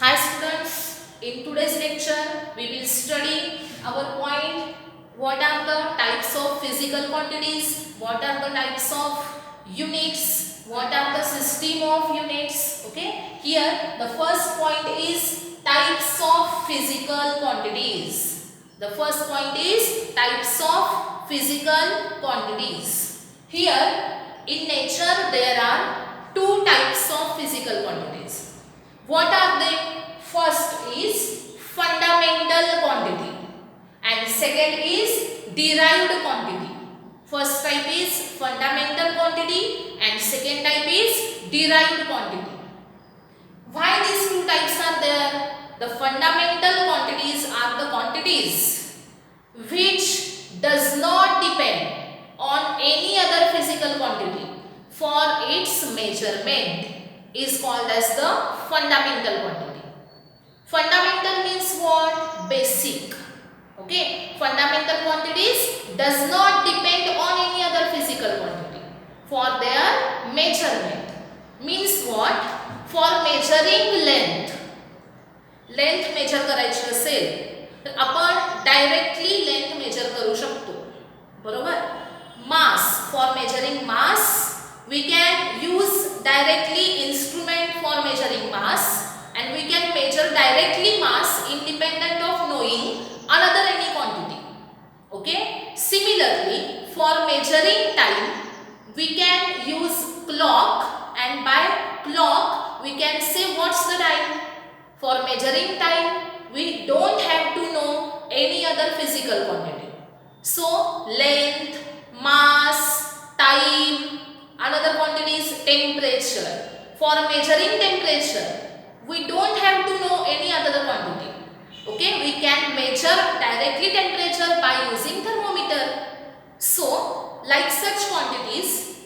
Hi students, in today's lecture we will study our point what are the types of physical quantities, what are the types of units, what are the system of units. Okay, here the first point is types of physical quantities. The first point is types of physical quantities. Here in nature there are two types of physical quantities. What are they? First is fundamental quantity and second is derived quantity. First type is fundamental quantity and second type is derived quantity. Why these two types are there? The fundamental quantities are the quantities which does not depend on any other physical quantity for its measurement is called as the fundamental quantity. Fundamental means what? Basic. Okay. Fundamental quantities does not depend on any other physical quantity for their measurement. Means what? For measuring length. Length measure करायची असेल तर आपण directly length major करू शकतो. बरोबर. Mass, for measuring mass we can use directly instrument for measuring mass and we can measure directly mass independent of knowing another any quantity. Okay. Similarly, for measuring time we can use clock and by clock we can say what's the time. For measuring time we don't have to know any other physical quantity. So length, mass, time, another quantity is temperature. For measuring temperature we don't have to know any other quantity. Okay, we can measure directly temperature by using thermometer. So like such quantities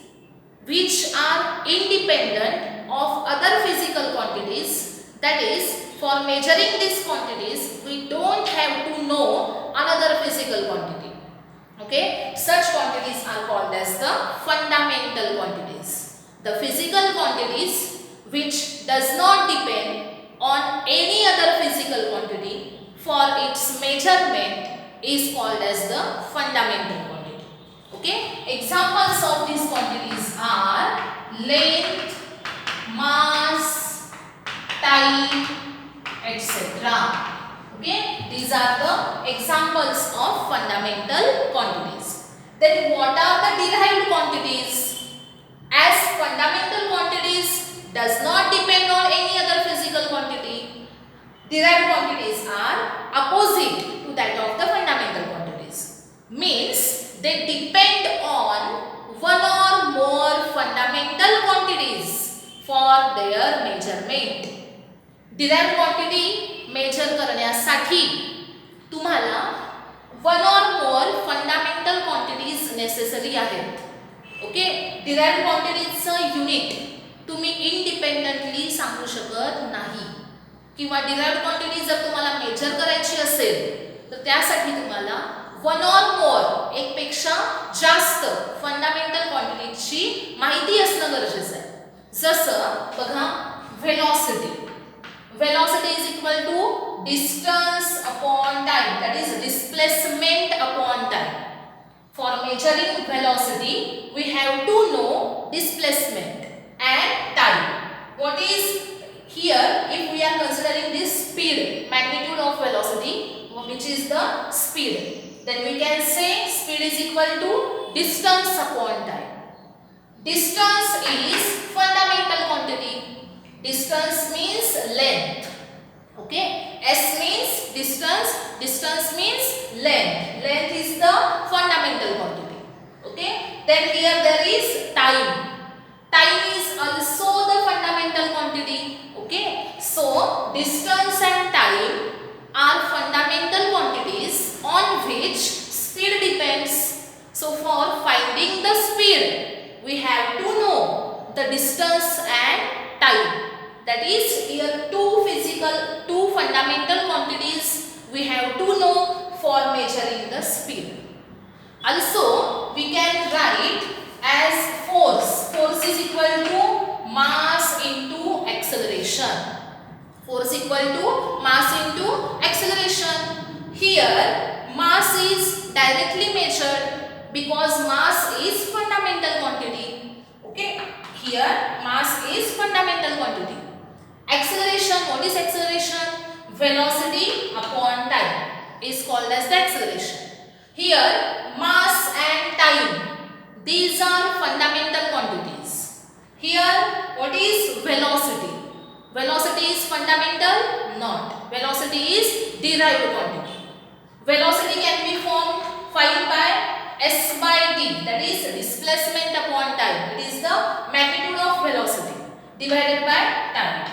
which are independent of other physical quantities, that is for measuring these quantities we don't have to know another physical quantity. Okay, such quantities are called as the fundamental quantities. The physical quantities which does not depend on any other physical quantity for its measurement is called as the fundamental quantity. Okay, examples of these quantities are length, mass, time, etc. Okay, these are the examples of fundamental quantities. Then what are the derived quantities? As fundamental quantities does not depend on any other physical quantity, derived quantities are opposite to that of the fundamental quantities. Means they depend on one or more fundamental quantities for their measurement. Derived quantity measure करण्यासाठी तुम्हाला one or more fundamental quantities necessary आहेत. Okay, derived क्वांटिटीजचं unit तुम्ही independently सांगू शकत नाही किंवा derived quantity जर तुम्हाला मेजर करायची असेल तर त्यासाठी तुम्हाला वन और मोर एक पेक्षा जास्त फंडामेंटल क्वांटिटीजची माहिती असणं गरजेचं आहे. जसं बघा velocity. Velocity is equal to distance upon time, that is displacement upon time. For measuring velocity we have to know displacement and time. What is here, if we are considering this speed, magnitude of velocity which is the speed, then we can say speed is equal to distance upon time. Distance is fundamental quantity. Distance means length. Okay, S means distance, distance means length. Length is the fundamental quantity. Okay, then here there is time. Time is also the fundamental quantity. Okay, so distance and time are fundamental quantities on which speed depends. So for finding the speed we have to know the distance and time. That is here two fundamental quantities we have to know for measuring the speed. Also we can write as force. Force is equal to mass into acceleration. Force equal to mass into acceleration. Here mass is directly measured because mass is fundamental quantity. Okay, here mass is fundamental quantity. Acceleration, what is acceleration? Velocity upon time is called as the acceleration. Here mass and time, these are fundamental quantities. Here what is velocity? Velocity is fundamental? Not. Velocity is derived quantity. Velocity can be formed phi by s by t, that is displacement upon time. It is the magnitude of velocity divided by time.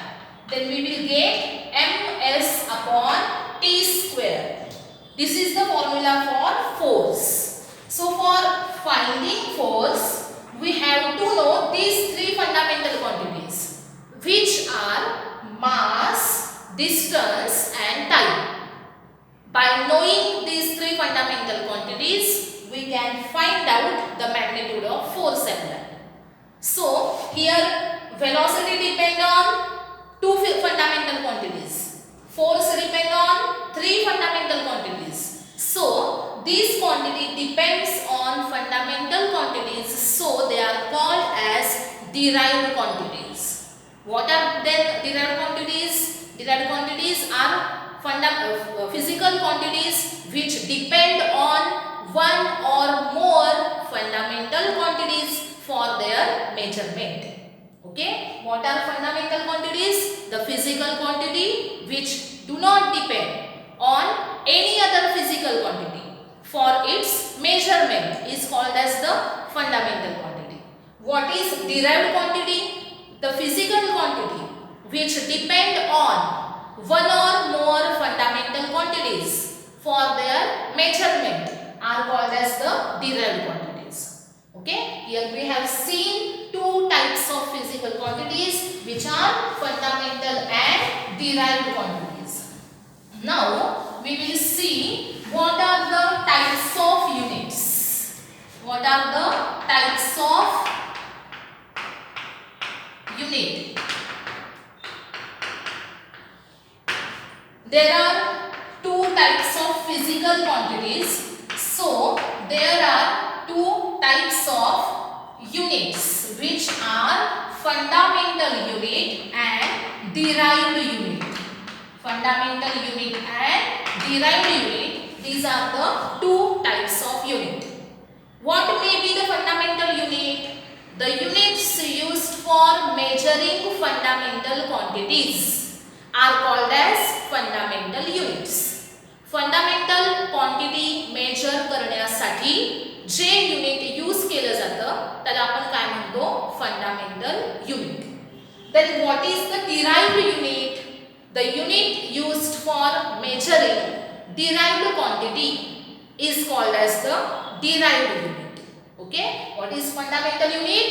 Then we will get ms upon t square. This is the formula for force. So for finding force, we have to know these three fundamental quantities, which are mass, distance and time. By knowing these three fundamental quantities, we can find out the magnitude of force applied. So here velocity depends on two fundamental quantities. Force depends on three fundamental quantities. So this quantity depends on fundamental quantities, so they are called as derived quantities. What are then derived quantities? Derived quantities are physical quantities which depend on one or more fundamental quantities for their measurement. Okay, what are fundamental quantities? The physical quantity which do not depend on any other physical quantity for its measurement is called as the fundamental quantity. What is derived quantity? The physical quantity which depend on one or more fundamental quantities for their measurement are called as the derived quantities. Okay, here we have seen two types of physical quantities which are fundamental and derived quantities. Now we will see what are the types of units. What are the types of unit? There are two types of physical quantities. So there are two types of units which are fundamental unit and derived unit. Fundamental unit and derived unit, these are the two types of unit. What may be the fundamental unit? The units used for measuring fundamental quantities are called as fundamental units. Fundamental quantity measure करण्यासाठी जे unit use केलं जातं त्याला आपण काय म्हणतो? Fundamental unit. Then what is the derived unit? The unit used for measuring derived quantity is called as the derived unit. Okay, what is fundamental unit?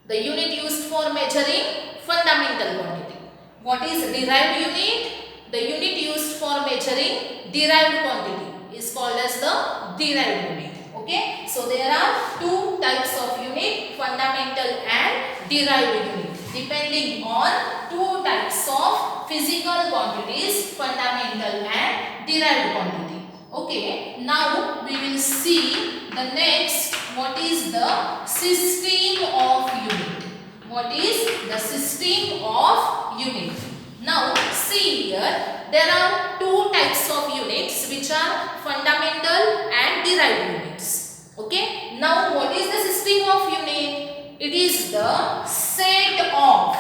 The unit used for measuring fundamental quantity. What is derived unit? The unit used for measuring derived quantity is called as the derived unit. Okay, so there are two types of unit, fundamental and derived unit, depending on two types of physical quantities, fundamental and derived quantity. Okay, now we will see the next, what is the system of unit. What is the system of unit? Now see here, there are two types of units which are fundamental and derived units. Okay, now what is the system of unit? It is the set of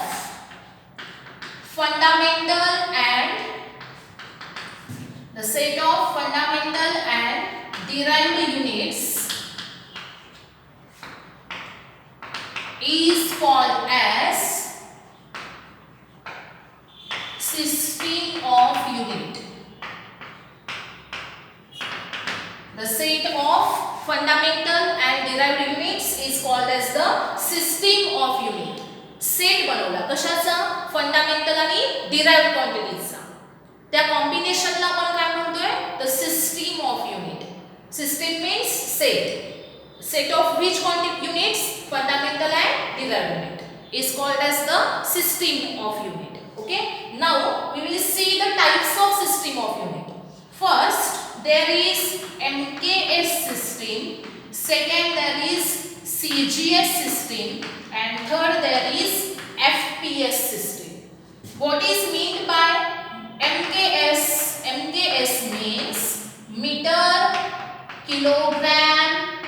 fundamental and derived units is called as system of unit. The set of fundamental and derived units is called as the system of unit. Set बनवला कशाचा? Fundamental आणि derived क्वांटिटीजचा. त्या कॉम्बिनेशनला आपण काय म्हणतोय? The system of unit. System means set. Set of which quantity units? Fundamental and derived unit is called as the system of unit. Okay, now CGS system, and third there is FPS system. What is meant by MKS? MKS means meter, kilogram,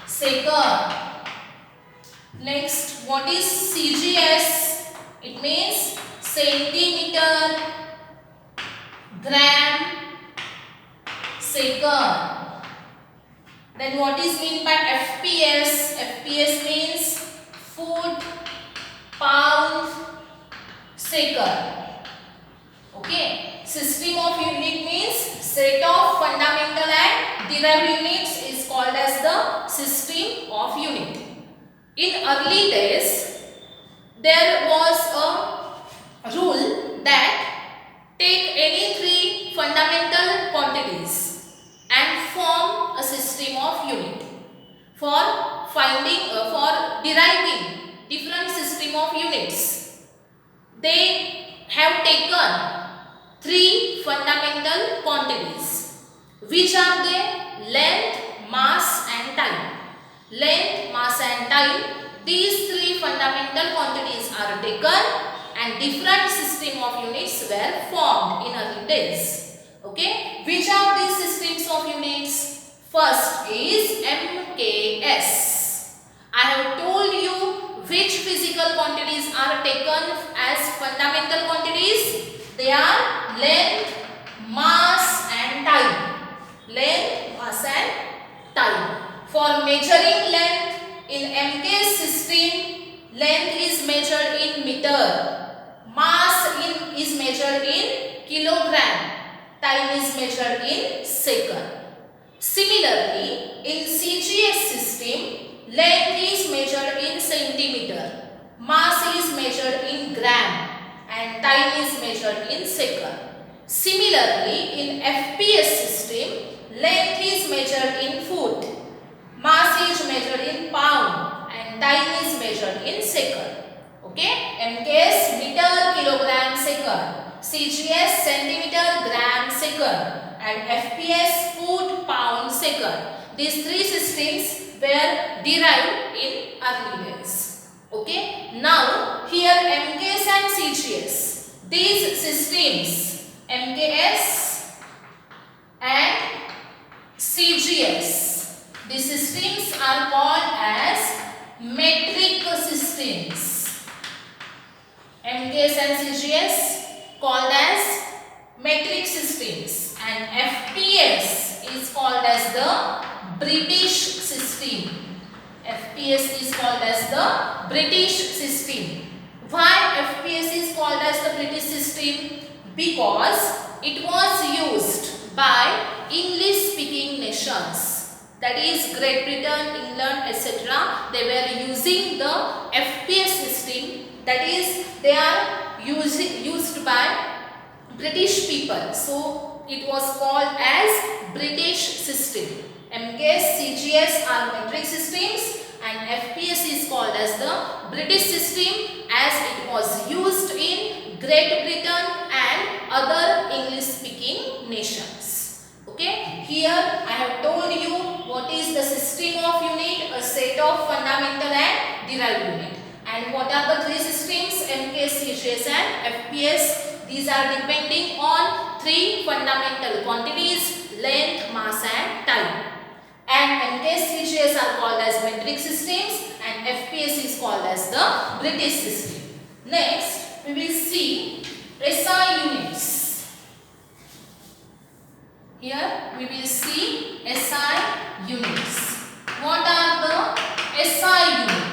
second. Next, what is CGS? It means centimeter, gram, second. Then what is meant by FPS? FPS means foot, pound, second. Okay. System of unit means set of fundamental and derived units is called as the system of unit. In early days, there was a rule that take any three fundamental quantities and form a system of unit. For deriving different system of units, they have taken three fundamental quantities. Which are they? Length, mass and time. Length, mass and time. These three fundamental quantities are taken and different system of units were formed in early days. Okay. Which are these systems of units? First is MKS. I have told you which physical quantities are taken as fundamental quantities. They are length, mass and time. Length, mass and time. For measuring length in MKS system, length is measured in meter, mass is measured in kilogram, time is measured in second. Similarly, in CGS system, length is measured in centimeter, mass is measured in gram and time is measured in second. Similarly, in FPS system, length is measured in foot, mass is measured in pound and time is measured in second. Okay, MKS meter, kilogram, second. CGS centimeter, gram, second. And FPS foot, pound, second. These three systems were derived in early days. Okay, now here MKS and CGS. These systems MKS and CGS. These systems are called as metric systems. MKS and CGS called as metric systems and FPS is called as the British system. FPS is called as the British system. Why FPS is called as the British system? Because it was used by English speaking nations. That is Great Britain, England, etc. They were using the FPS system. That is, they are used by British people. So it was called as British system. MKS, CGS are metric systems and FPS is called as the British system as it was used in Great Britain and other English speaking nations. Okay, here I have told you what is the system of unit, a set of fundamental and derived unit. And what are the three systems? MKS, CGS and FPS. These are depending on three fundamental quantities, length, mass and time. And MKS, CGS are called as metric systems and FPS is called as the British system. Next, we will see SI units. Here we will see SI units. What are the SI units?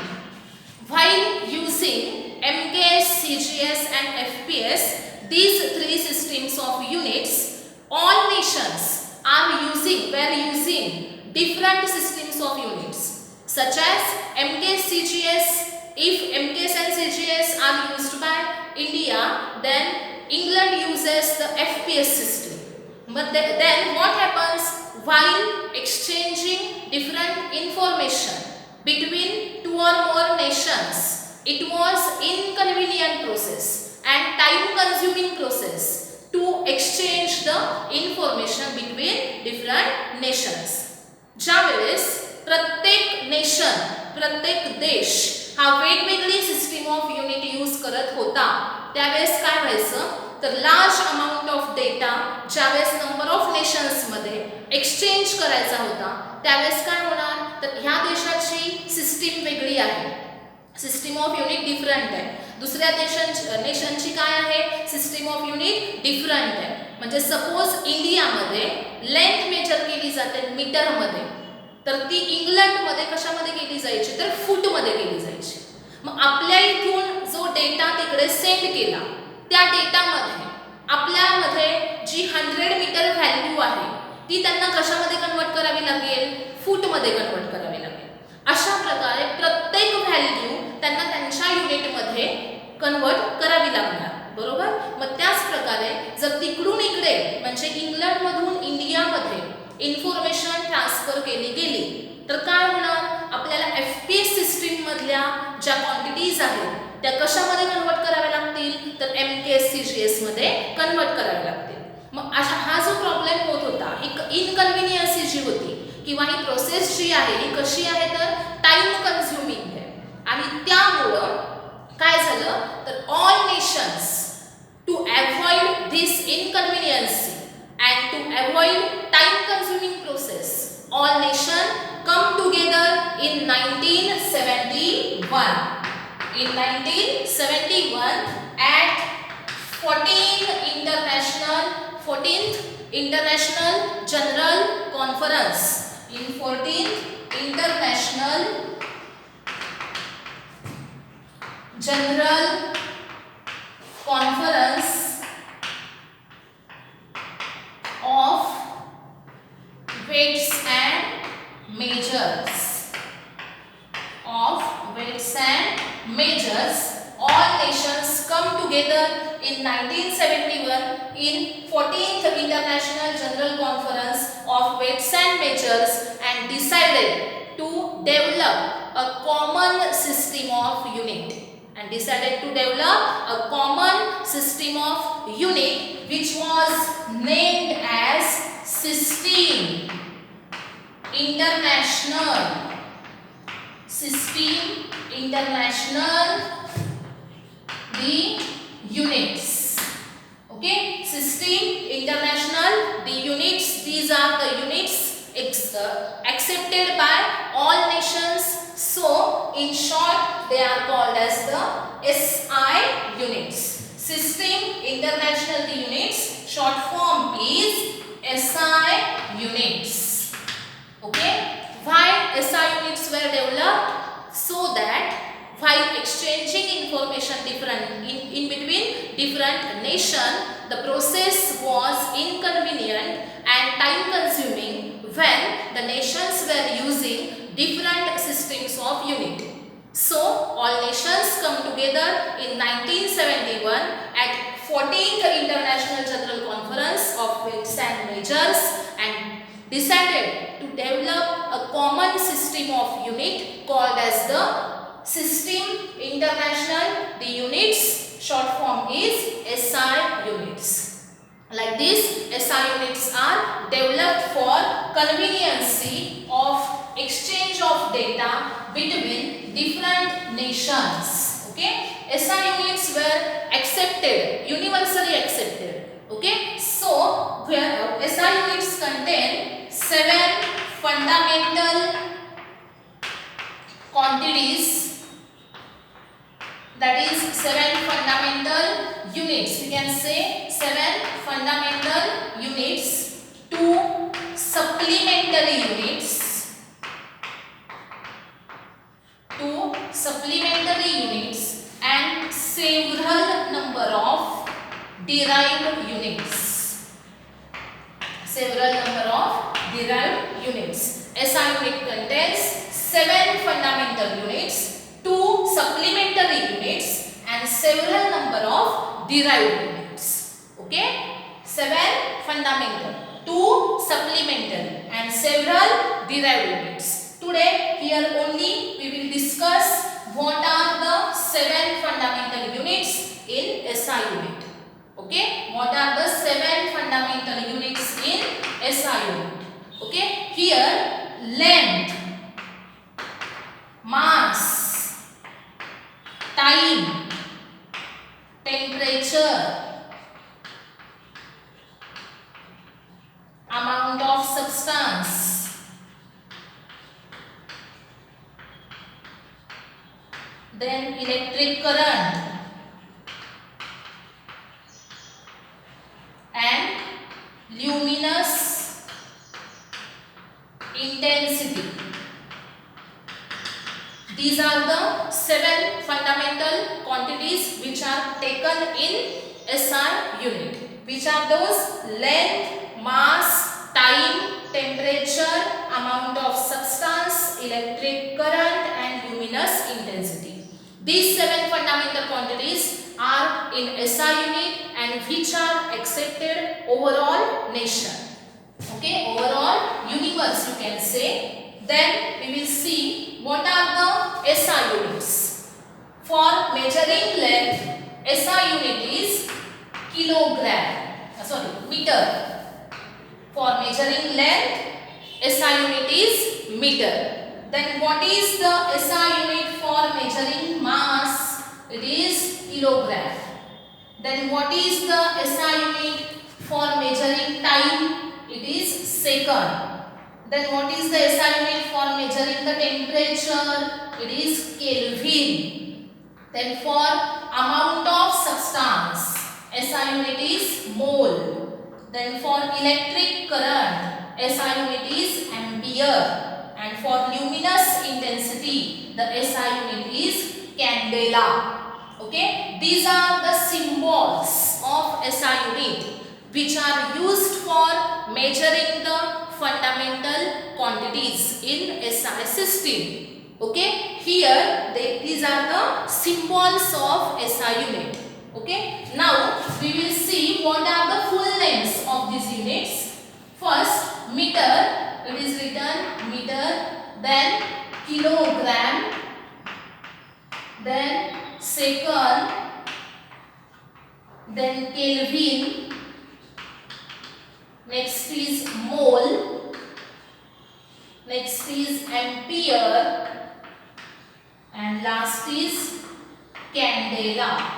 While using MKS, CGS and FPS, these three systems of units, all nations were using different systems of units such as MKS, CGS. If MKS and CGS are used by India, then England uses the FPS system. But then what happens while exchanging different information between two or more nations? It was inconvenient process and time consuming process to exchange the information between different nations. Javelis, प्रत्येक nation, प्रत्येक देश हा वेगवेगळी system of unit use करत होता, त्यावेळेस काय व्हायचं तर लार्ज अमाउंट ऑफ डेटा ज्यावेळेस नंबर ऑफ नेशन्समध्ये एक्सचेंज करायचा होता, त्यावेळेस काय होणार तर ह्या देशाची सिस्टीम वेगळी आहे, सिस्टीम ऑफ युनिट डिफरंट आहे, दुसऱ्या नेशनची काय आहे सिस्टीम ऑफ युनिट डिफरंट आहे. म्हणजे सपोज इंडियामध्ये लेंथ मेजर केली जाते मीटरमध्ये, तर ती इंग्लंडमध्ये कशामध्ये केली जायची तर फूटमध्ये केली जायची. मग आपल्या इथून जो डेटा तिकडे सेंड केला त्या डेटामध्ये आपल्यामध्ये जी 100 मीटर व्हॅल्यू आहे ती त्यांना कशामध्ये कन्वर्ट करावी लागेल फूटमध्ये कन्वर्ट करावी लागेल. अशा प्रकारे प्रत्येक व्हॅल्यू त्यांना त्यांच्या युनिटमध्ये कन्वर्ट करावी लागणार, बरोबर. मग त्याच प्रकारे जर तिकडून इकडे म्हणजे इंग्लंडमधून इंडियामध्ये इन्फॉर्मेशन ट्रान्सफर केली गेली तर काय होणार आपल्याला FPS सिस्टीम मधल्या ज्या क्वांटिटीज आहेत त्या कशामध्ये कन्वर्ट कराव्या लागतील तर MKS मध्ये कन्वर्ट कराव्या लागतील. मग अशा हा जो प्रॉब्लेम होत होता, ही इनकन्व्हिनियन्सी जी होती किंवा ही प्रोसेस जी आहे ही कशी आहे तर टाइम कन्झ्युमिंग आहे. आणि त्यामुळं काय झालं तर all nations to avoid this inconvenience and to avoid time consuming process, all nations come together in 1971. In 1971 at 14th International General Conference. In 14th International General Conference of weights and measures, all nations come together in 1971 in 14th International General Conference of Weights and Measures and decided to develop a common system of unit which was named as System International the units. Okay, System International the units, these are the units accepted by all nations, so in short they are called as the SI units. System International the units, short form is SI units. Okay, why SI units were developed? So that while exchanging information in between different nations, the process was inconvenient and time consuming when the nations were using different systems of unit. So all nations come together in 1971 at 14th International General Conference of Weights and Measures and decided to develop a common system of unit called as the System International the units, short form is SI units. Like this, SI units are developed for conveniency of exchange of data between different nations. Okay, SI units were accepted, universally accepted. Okay, so where SI units contain 7 fundamental quantities, that is 7 fundamental units. We can say 7 fundamental units, 2 supplementary units, 2 supplementary units and several number of derived units. Several number of derived units. SI unit contains 7 fundamental units, 2 supplementary units and several number of derived units. Okay, 7 fundamental, 2 supplementary and several derived units. Today here only we will discuss what are the 7 fundamental units in SI unit. Okay, what are the 7 fundamental units in SI unit? Okay, here length mass, time, temperature, amount of substance, then electric current and luminous intensity. These are the 7 fundamental quantities which are taken in SI unit. Which are those? Length, mass, time, temperature, amount of substance, electric current and luminous intensity. These 7 fundamental quantities are in SI unit and which are accepted overall nation. Okay, overall universe you can say. Then we will see what are the SI units. For measuring length, SI unit is kilogram. Meter. For measuring length, SI unit is meter. Then what is the SI unit for measuring mass? It is kilogram. Then what is the SI unit for measuring time? It is second. Then what is the SI unit for measuring the temperature? It is Kelvin. Then for amount of substance, SI unit is mole. Then for electric current, SI unit is ampere. And for luminous intensity, the SI unit is candela. Okay, these are the symbols of SI unit which are used for measuring the fundamental quantities in SI system. Okay, here these are the symbols of SI unit. Okay, now we will see what are the full names of these units. First, meter, it is written meter, then kilogram, then second, then Kelvin, next is mole, next is ampere, and last is candela.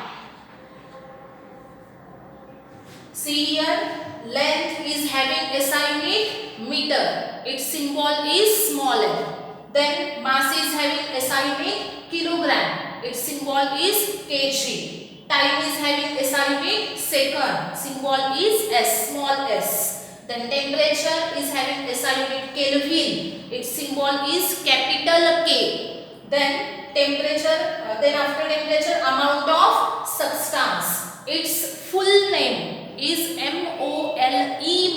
See here, length is having SI unit meter, its symbol is small m. Then mass is having SI unit kilogram, its symbol is kg. Time is having SI unit second, symbol is s, small s. Then temperature is having SI unit Kelvin, its symbol is capital K. Then temperature, then after temperature, amount of substance, its full name is MOLE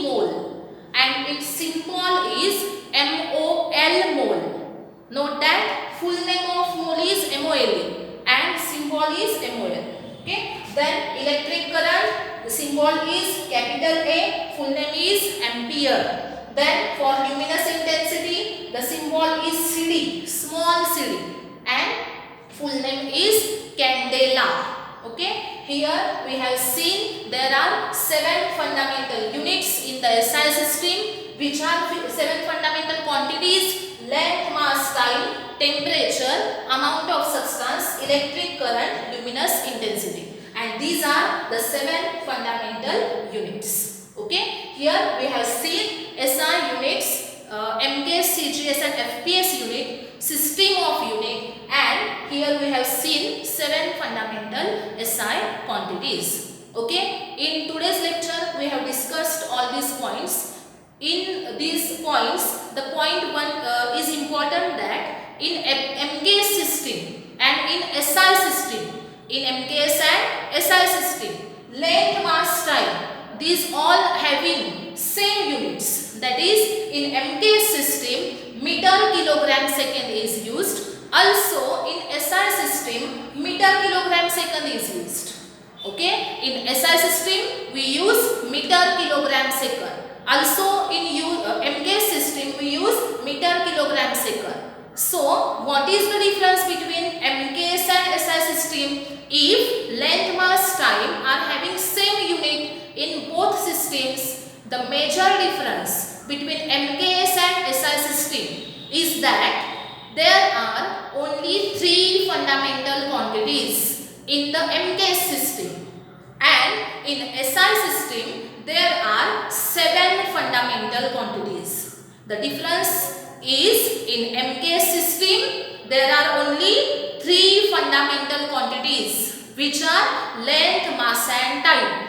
mole and its symbol is MOL mole. Note that full name of mole is MOLE and symbol is MOL. Okay, then electric current, the symbol is capital A, full name is ampere. Then for luminous intensity, the symbol is CD, small cd, and full name is candela. Okay, here we have seen there are 7 fundamental units in the SI system which are 7 fundamental quantities: length, mass, time, temperature, amount of substance, electric current, luminous intensity. And these are the 7 fundamental units. Okay, here we have seen SI units, MKS, CGS and FPS unit, system of unit, and here we have seen 7 fundamental SI quantities. Okay, in today's lecture we have discussed all these points. In these points, the point 1 is important that in MKS system and in SI system, in MKS and SI system, length, mass, time, these all having same units. That is, in MKS system, meter, kilogram, second is used. Also in SI system, meter, kilogram, second is used. Okay, in SI system we use meter, kilogram, second. Also in MKS system we use meter, kilogram, second. So what is the difference between MKS and SI system? If length, mass, time are having same unit in both systems, the major difference between MKS and SI system is that there are only 3 fundamental quantities in the MKS system, and in SI system there are 7 fundamental quantities. The difference is in MKS system there are only 3 fundamental quantities which are length, mass and time,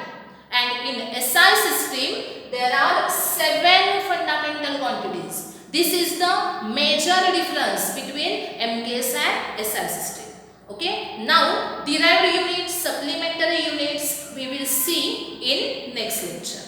and in SI system there are 7 fundamental quantities. This is the major difference between MKS and SI system. Okay, now derived units, supplementary units we will see in next lecture.